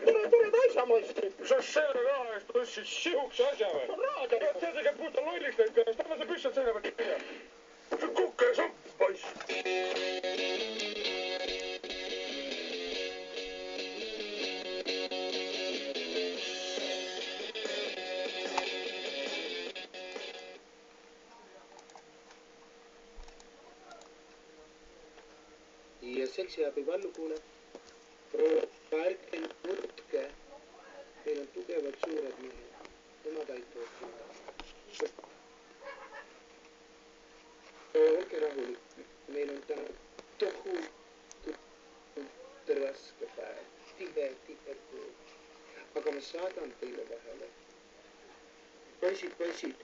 tuled asja mõistlik. Sa selle raha eest tõstsid sihukse asja või? Raadio. See tegi puuta lolliks neid käest. Anna see püssad selle pealt kirja. See kukke sapp, poiss. Ja seksiabi vallukuule. Proua ärge nutke. Meil on tugevad suured mehed. Nemad aitavad küll. Olge rahulik. Meil on täna tohutult raske päev. Tihe töö. Aga ma saadan teile vahele. Poisid,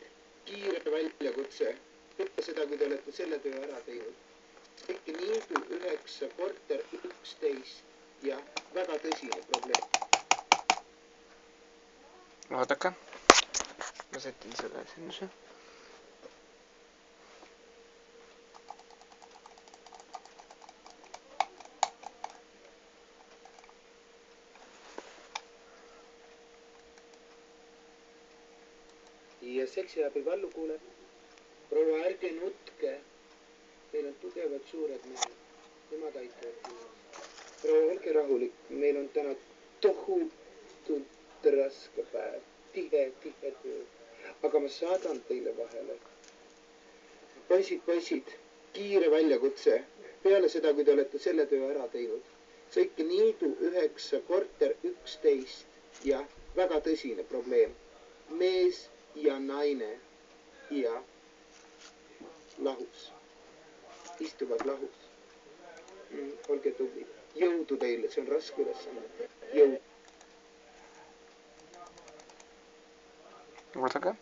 kiire väljakutse. Võtta seda, kui te olete selle töö ära teinud. Äkki niidu 9 korter 11 ja väga tõsine probleem. Vaadake. Ma sätin selle sinna. Ja seksiabi vallukuule. Proua ärge nutke. Meil on tugevad suured mehed. Nemad aitavad küll. Proua olge rahulik. Meil on täna tohutult raske päev. Tihe töö. Aga ma saadan teile vahele. Poisid, kiire väljakutse. Peale seda, kui te olete selle töö ära teinud. Sõitke niidu 9 korter 11 ja väga tõsine probleem. Mees ja naine ja lahus. Istuvad lahus. Olge tubli. Jõudu teile, see on raske ülesanne. Jõudu. Vaadake.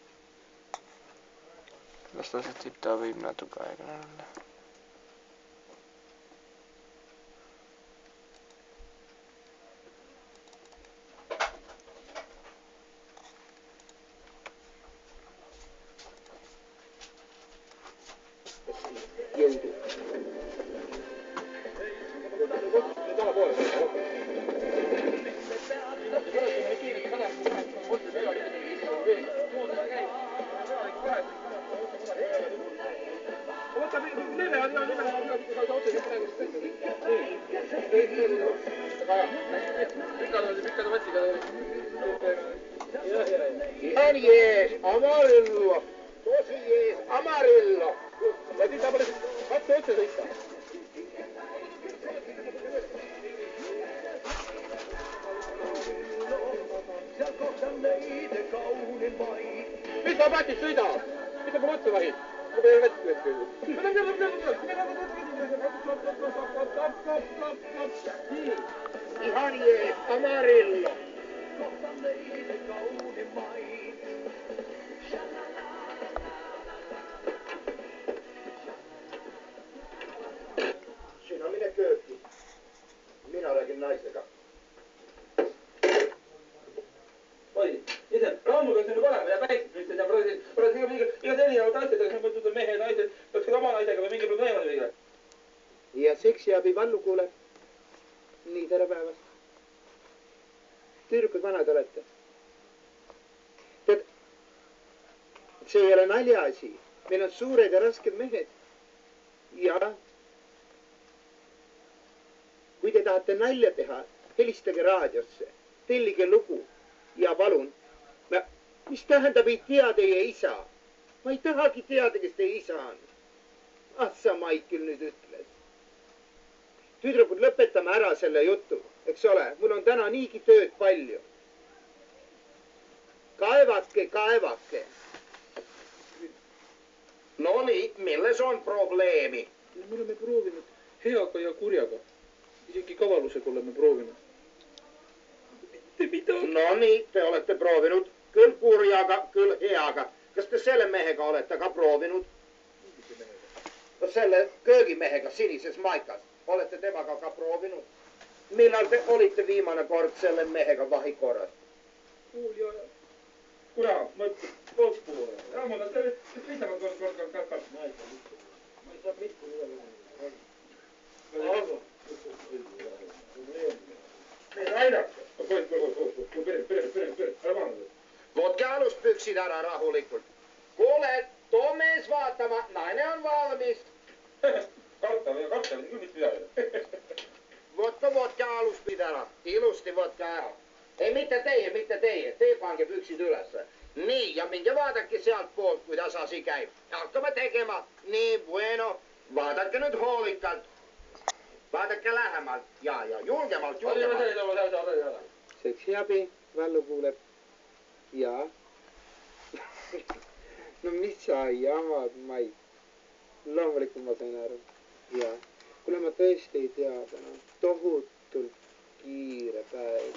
Las ta sätib, ta võib natuke aega olla. Jõudu. Ihan jees, Amarillo. Tosi jees, Amarillo. Ja siis saab katse otse sõita. Mis sa patis sõidad? Mis sa mulle otsa vahid? Ma pean vett küll. Ihan jees, Amarillo. Sina mine kööki. Mina räägin naisega. Oi, ise, rammuga sinna parem ja päikselt vist ja praegu iga teenivad asjadega, see on mõtled mehe ja naised, peaks ka oma naisega või mingi probleem on või? Ja seksiabi vallukuule. Nii, tere päevast. Tüdrukud vanad olete. Tead, see ei ole naljaasi. Meil on suured ja rasked mehed. Ja kui te tahate nalja teha, helistage raadiosse. Tellige lugu. Ja palun. Mis tähendab ei tea teie isa? Ma ei tahagi teada, kes teie isa on. Sa Maikil nüüd ütles. Tüdrukud, lõpetame ära selle jutu, eks ole? Mul on täna niigi tööd palju. Kaevake. No niin, milles on probleemi? Me oleme proovinud heaga ja kurjaga. Isegi kavalusega oleme proovinud. No niin, te olette proovinud küll kurjaga, küll heaga. Kas te selle mehega olete ka proovinud? No selle köögimehega sinises maikas. Olette temaga ka proovinud? Millal te olitte viimane kord selle mehega vahikorras? Kuulja, kuna, mõtled, lõppu. Ramona, te liitavad kord. Ma ei saa mitte midagi. Aga. Meid aidake. püksid ära rahulikult. Kuule, too mees vaatama, naine on valmis. karta küll mitte midagi. Vodka aluspidi ära, ilusti vodka ära. Ei, mitte teie, te pange püksid ülesse. Nii, ja minge vaadake sealt poolt, kuidas asi käib. Hakkame tegema. Nii, bueno, vaadake nüüd hoolikalt. Vaadake lähemalt ja julgemalt. Seksiabi, Vallu kuuleb. Jaa. No mis sa jamad, Mait? Loomulikult ma sain aru. Jaa. Kuule, ma tõesti ei tea, täna tohutult kiire päev.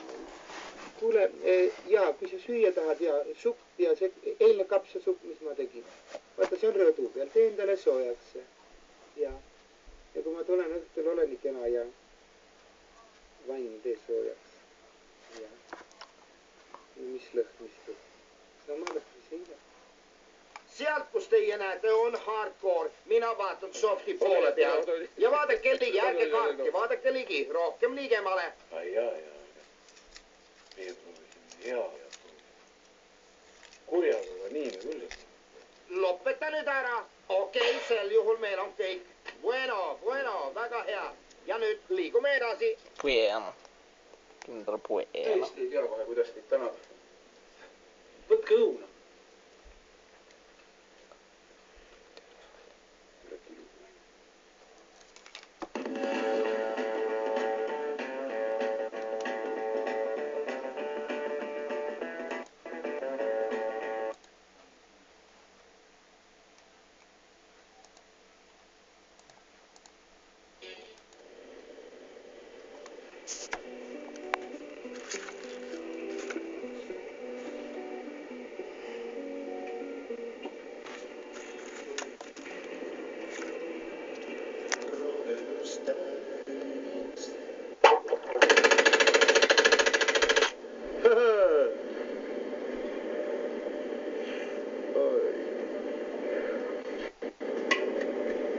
Kuule, jaa, kui sa süüa tahad ja supp ja see eilne kapsasupp, mis ma tegin. Vaata, see on rõdu peal, tee endale soojaks. Jaa. Ja kui ma tulen õhtul, olen nii kena ja vain tee soojaks. Jaa. No mis lõhmistud? Sama lõhmis eile. Sealt, kus teie näete, on hardcore. Mina vaatan softi poole peal. Ja vaadake ligi, ärge kartke, vaadake ligi, rohkem ligemale. Jaa. Meie proovisime hea. Kurjaga nii me küll. Lopeta nüüd ära. Okei, sel juhul meil on kõik. Bueno, väga hea. Ja nüüd liigume edasi. Bueno. Kindral bueno. Tõesti ei tea kohe, kuidas teid tänada. Võtke õuna.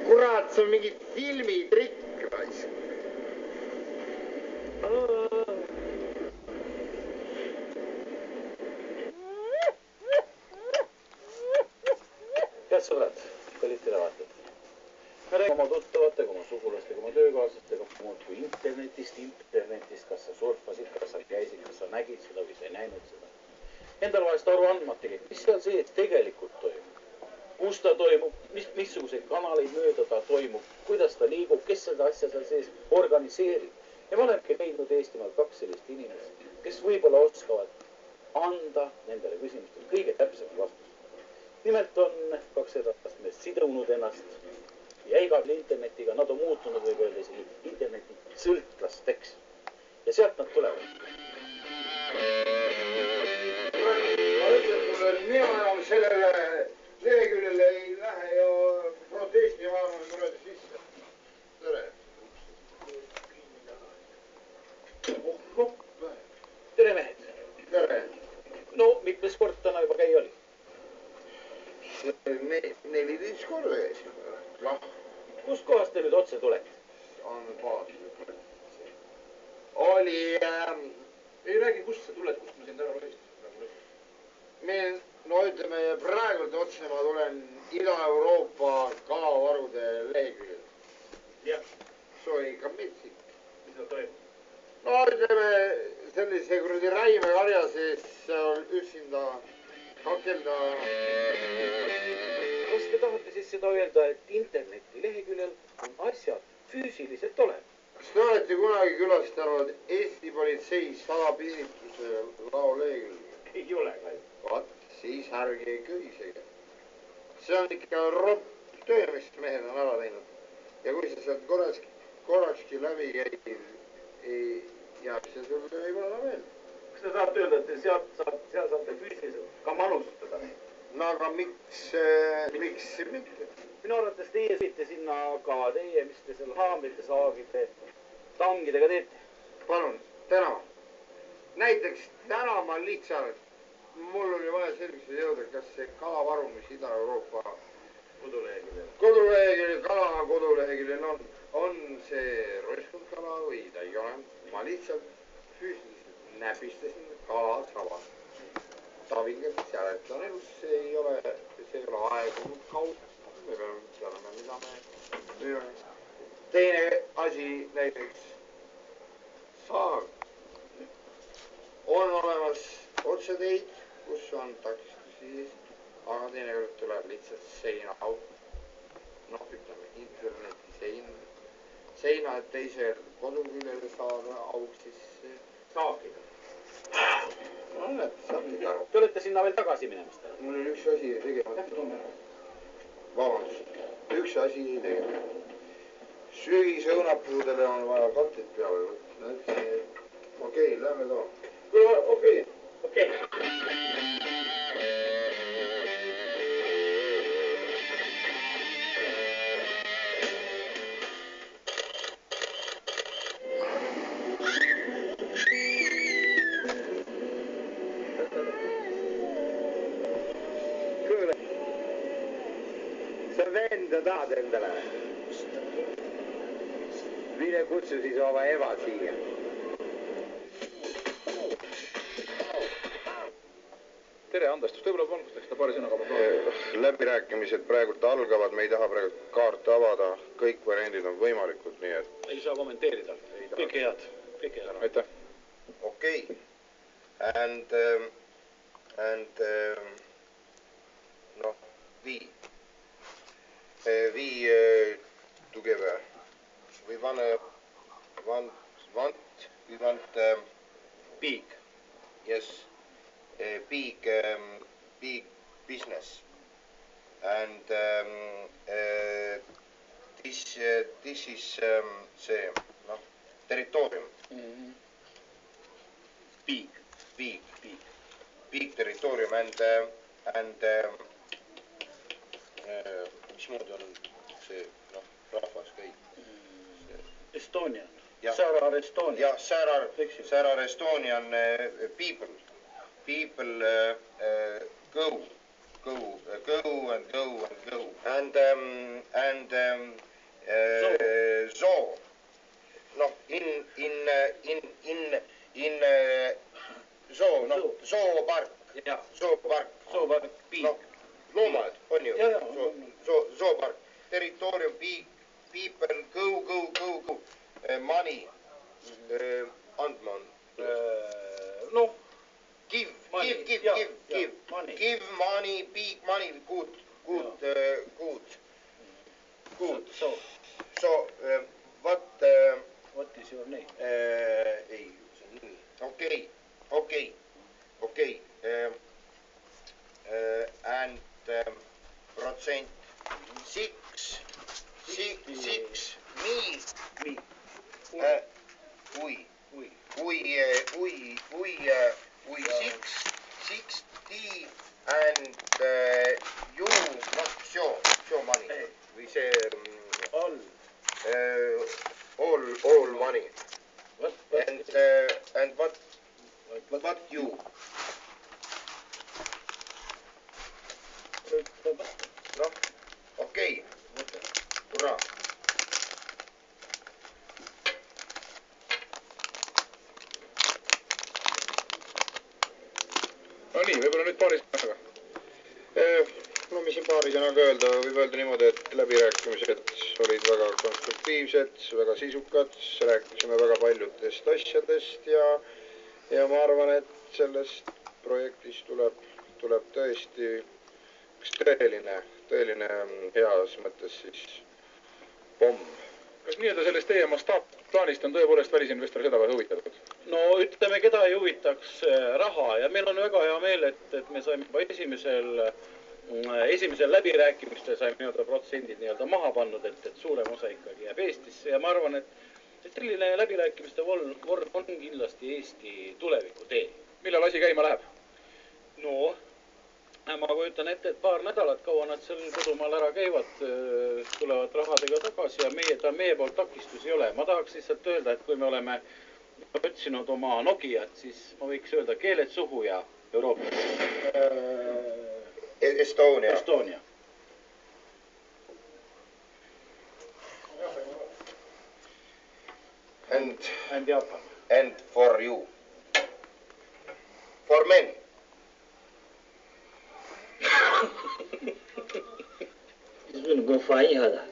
Kurat, see on mingi filmitrikk, raisk. Head sõbrad, kallid televaatajad. Me räägime oma tuttavatega, oma sugulastega, oma töökaaslastega muudkui internetist, kas sa surfasid, kas sa käisid, kas sa nägid seda või sa ei näinud seda. Endal vahest aru andmategi, mis seal sees tegelikult toimub. Kus ta toimub, missuguseid kanaleid mööda ta toimub, kuidas ta liigub, kes seda asja seal sees organiseerib. Ja ma olengi leidnud Eestimaal 2 sellist inimest, kes võib-olla oskavad anda nendele küsimustele kõige täpsema vastuse. Nimelt on 2 edastast meest sidunud ennast jäigalt internetiga, nad on muutunud võib öelda isegi interneti sõltlasteks. Ja sealt nad tulevad. Ma ütlen sulle, mina enam sellele leheküljele ei lähe ja protesti vaadame kuradi sisse. Tere. Tere mehed. Tere. No, mitmes kord täna juba käia oli? 14 korda käisime. Kust kohast te nüüd otse tulete? Oli Ei räägi, kust sa tuled, kust ma sind ära lohistan. meil, no ütleme praegult otse ma tulen Ida-Euroopa kalavarude leheküljelt. Jah. See oli ikka metsik. Mis seal toimub? No ütleme sellise kuradi räimekarja sees seal üksinda kakelda. Kas te tahate siis seda öelda, et interneti leheküljel on asjad füüsiliselt olemas? Kas te olete kunagi külastanud Eesti politsei salapiinituse lao lehekülge? Ei ole ka. Vaat, siis ärge köisege. See on ikka ropp töö, mis mehed on ära teinud. Ja kui sa sealt korrakski läbi käid, jääb see sulle võib-olla veel. Kas te tahate öelda, et seal saate füüsiliselt ka manustada neid? No aga miks mitte? Minu arvates teie sõite sinna ka teie, mis te seal haamrite, saagide, tangidega teete. Palun, täna. Näiteks täna ma lihtsalt, mul oli vaja selguse jõuda, kas see kalavaru, mis Ida-Euroopa koduleheküljel, kala koduleheküljel on see roiskunud kala või ta ei ole. Ma lihtsalt füüsiliselt näpistasin kala saba. Taavinge, sealt on elus, see ei ole aegunud kaup. Me peame teadma, mida me müüme. Teine asi näiteks saar. On olemas otseteid, kus on takistusi, aga teinekord tuleb lihtsalt seinaauk. Noh, ütleme interneti seina, et teise koduküljele saada auk, siis saagida. No näed, saabki ka. Te olete sinna veel tagasi minemast. Mul on üks asi tegemata. Vabandust, üks asi ei tegemata. Sügise õunapuudele on vaja kattid peale võtta. Okei, lähme ka. Okei. Sa venda tahad endale. Mine kutsu siis oma ema siia. Tere, andestust, võib-olla valgustaks seda paari sõnaga ma Läbirääkimised praegult algavad, me ei taha praegu kaarte avada, kõik variandid on võimalikud, nii et... Ei saa kommenteerida. Kõike head. Aitäh. Okay. And no, we together, we want Big. yes, big business, and this is see noh territoorium. Big territoorium and mismoodi on see noh rahvas kõik. Estonian. Ja. Sarar Estonian. Yeah, Sarar Estonian people go. And zoo. No, in zoo, no, zoopark. Ja. Zoopark. Big. No, loomad on ju. Ja. Zoopark. Territorium, people, go. Money. Andma on. No. Give. Money. Give money, big money, good. So, what is your name? Ei, see on nii. Okay. And protsent 6 me. We 60 and you noh, show money või see all money. And what you? Noh, okei. Hurraa. No nii, võib-olla nüüd paari sõnaga. No mis siin paari sõnaga öelda, võib öelda niimoodi, et läbirääkimised olid väga konstruktiivsed, väga sisukad, rääkisime väga paljudest asjadest ja ma arvan, et sellest projektist tuleb tõesti üks tõeline heas mõttes siis pomm. Kas nii-öelda sellest teie mastaapplaanist on tõepoolest välisinvestor seda või huvitatud? No ütleme, keda ei huvitaks raha ja meil on väga hea meel, et me saime juba esimesel läbirääkimistel saime nii-öelda protsendid nii-öelda maha pannud, et suurem osa ikkagi jääb Eestisse ja ma arvan, et selline läbirääkimiste vorm on kindlasti Eesti tuleviku tee. Millal asi käima läheb? No, ma kujutan ette, et paar nädalat kaua nad seal kodumaal ära käivad, tulevad rahadega tagasi ja meie poolt takistusi ei ole. Ma tahaks lihtsalt öelda, et kui me oleme otsinud oma Nokiat, siis ma võiks öelda keeled suhu ja Euroopa. Estonia. And Japan. And for you. For men. Gufaiada.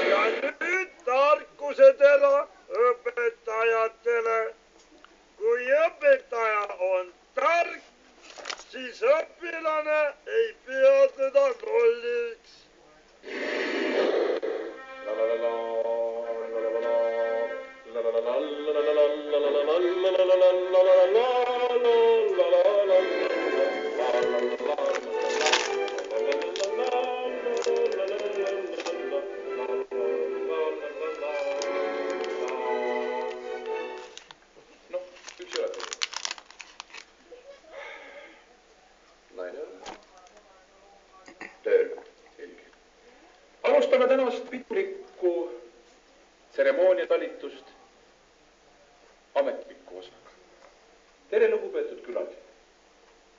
Ja nüüd tarkusetera õpetajatele. Kui õpetaja on tark, siis õpilane ei pea teda lolliks. Alustame tänast pidulikku tseremooniatalitust ametliku osaga. Tere, lugupeetud külalised.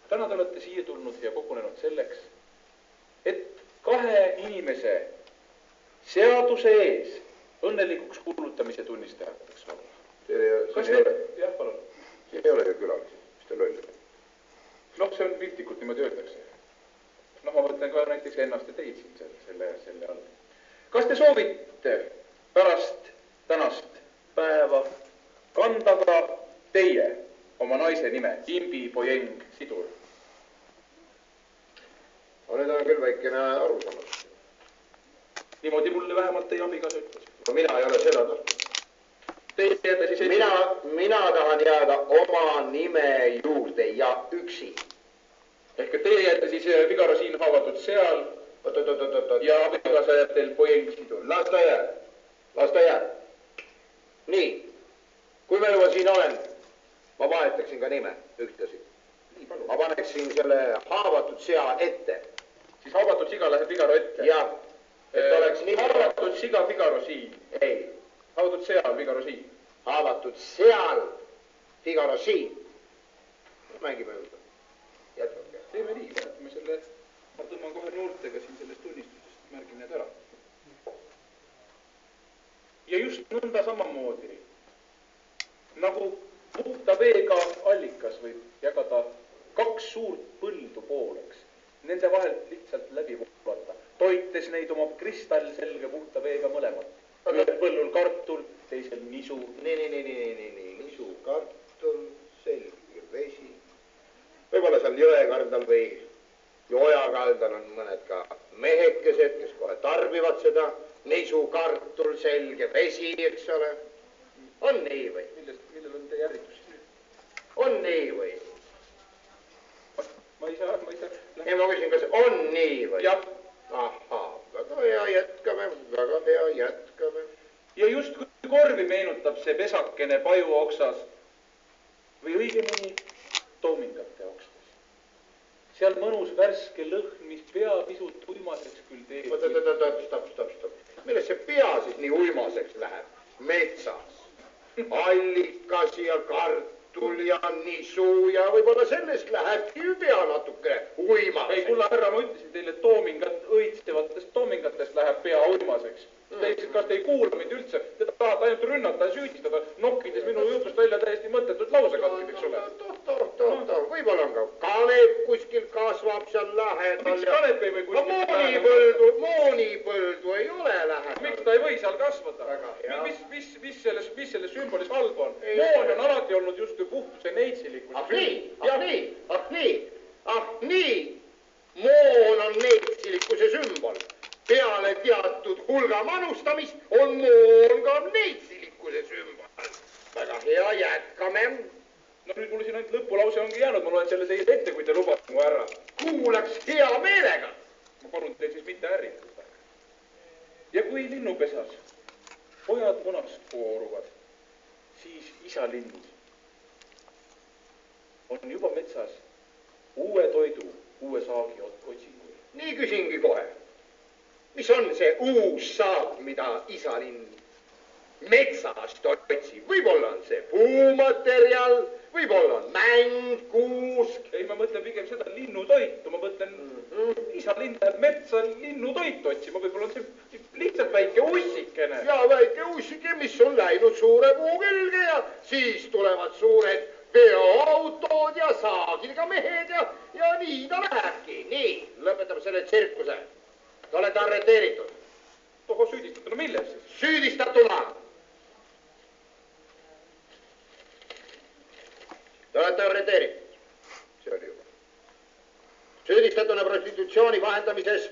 Täna te olete siia tulnud ja kogunenud selleks, et kahe inimese seaduse ees õnnelikuks kuulutamise tunnistajateks olla. Jah, palun. Siin ei ole ju külalisi, mis te lolli? Noh, see on piltlikult niimoodi öeldakse. Noh, ma mõtlen ka näiteks ennast ja teid siin selle all. Kas te soovite pärast tänast päeva kanda ka teie oma naise nime, Imbi Pojeng Sidur? No nüüd on küll väikene arusamas. Niimoodi mulle vähemalt teie abikaasa ütles. No mina ei ole seda tahtnud. Teie jääte siis... Mina tahan jääda oma nime juurde ja üksi. Ehk et teie jääte siis Figaro siin haavatud seal ja abikaasa jääb teil Pojeng Sidur. Las ta jääb. Nii, kui ma juba siin olen, ma vahetaksin ka nime ühtasi. Ma paneksin selle haavatud sea ette. Siis haavatud siga läheb Figaro ette? Jah, et oleks nime... Haavatud siga Figaro siin? Ei. Haavatud seal Figaro siin? Haavatud seal Figaro siin. Mängime ümber. Jätkake. Teeme nii, vahetame selle, ma tõmban kohe noortega siin sellest tunnistusest, märgin need ära. Ja just nõnda samamoodi, nagu puhta veega allikas võib jagada kaks suurt põldu pooleks, nende vahelt lihtsalt läbi puhata, toites neid oma kristallselge puhta veega mõlemat. Ühel põllul kartul, teisel nisu. Nii. Nisu, kartul, selge vesi. Võib-olla seal jõe kaldal või joja kaldal on mõned ka mehekesed, kes kohe tarbivad seda nisu, kartul, selge vesi, eks ole. On nii või? Millel on teie ärritus? On nii või? Ma ei saa. Ei, ma küsin, kas on nii või? Jah. Ahaa, väga hea, jätkame. Ja just kui korvi meenutab see pesakene paju oksas või õigemini toomingate okstes. Seal mõnus värske lõhn, mis pea pisut uimaseks küll teeb. Stopp. Millest see pea siis nii uimaseks läheb? Metsas. Allikas ja kartul ja nisu ja võib-olla sellest lähebki ju pea natukene uimaseks. Ei, kulla härra, ma ütlesin teile, et õitsevatest toomingatest läheb pea uimaseks. Kas te ei kuula mind üldse? Te tahate ainult rünnata ja süüdistada, nokkides minu jutust välja täiesti mõttetut lausekatkid, eks ole? Toh, võib-olla on ka kanep kuskil kasvab seal lähedal. Miks kanep ei või kuskil? Moonipõldu ei ole lähedal. Miks ta ei või seal kasvada? Mis selles sümbolis halb on? Moon on alati olnud just puhtuse neitsilikus. Ah nii. Moon on neitsilikkuse sümbol. Peale teatud hulga manustamist on moon ka neitsilikkuse sümbol. Väga hea, jätkame. No nüüd mul siin ainult lõpulause ongi jäänud, ma loen selle teile ette, kui te lubate mu härra. Kuulaks hea meelega. Ma palun teil siis mitte ärritada. Ja kui linnupesas pojad munast kooruvad, siis isa lind on juba metsas uue toidu, uue saagi otsingul. Nii küsingi kohe. Mis on see uus saak, mida isalind metsast otsib? Võib-olla on see puumaterjal, võib-olla on mäng, kuusk. Ei, ma mõtlen pigem seda linnutoitu. Ma mõtlen, isalind läheb metsa linnutoitu otsima. Võib-olla on see lihtsalt väike ussikene. Ja väike ussike, mis on läinud suure puu külge ja siis tulevad suured veoautod ja saagiga mehed ja nii ta lähebki. Nii, lõpetame selle tsirkuse. Te olete arreteeritud. Tohoo süüdistatuna, milles siis? Süüdistatuna. Te olete arreteeritud. See oli juba. Süüdistatuna prostitutsiooni vahendamises,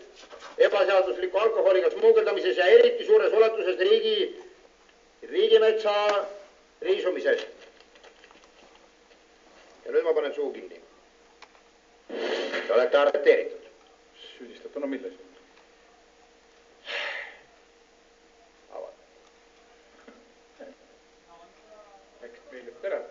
ebaseadusliku alkoholiga smuugeldamises ja eriti suures ulatuses riigimetsa riisumises. Ja nüüd ma panen suu kinni. Te olete arreteeritud. Süüdistatuna, milles? Äkki meile tere?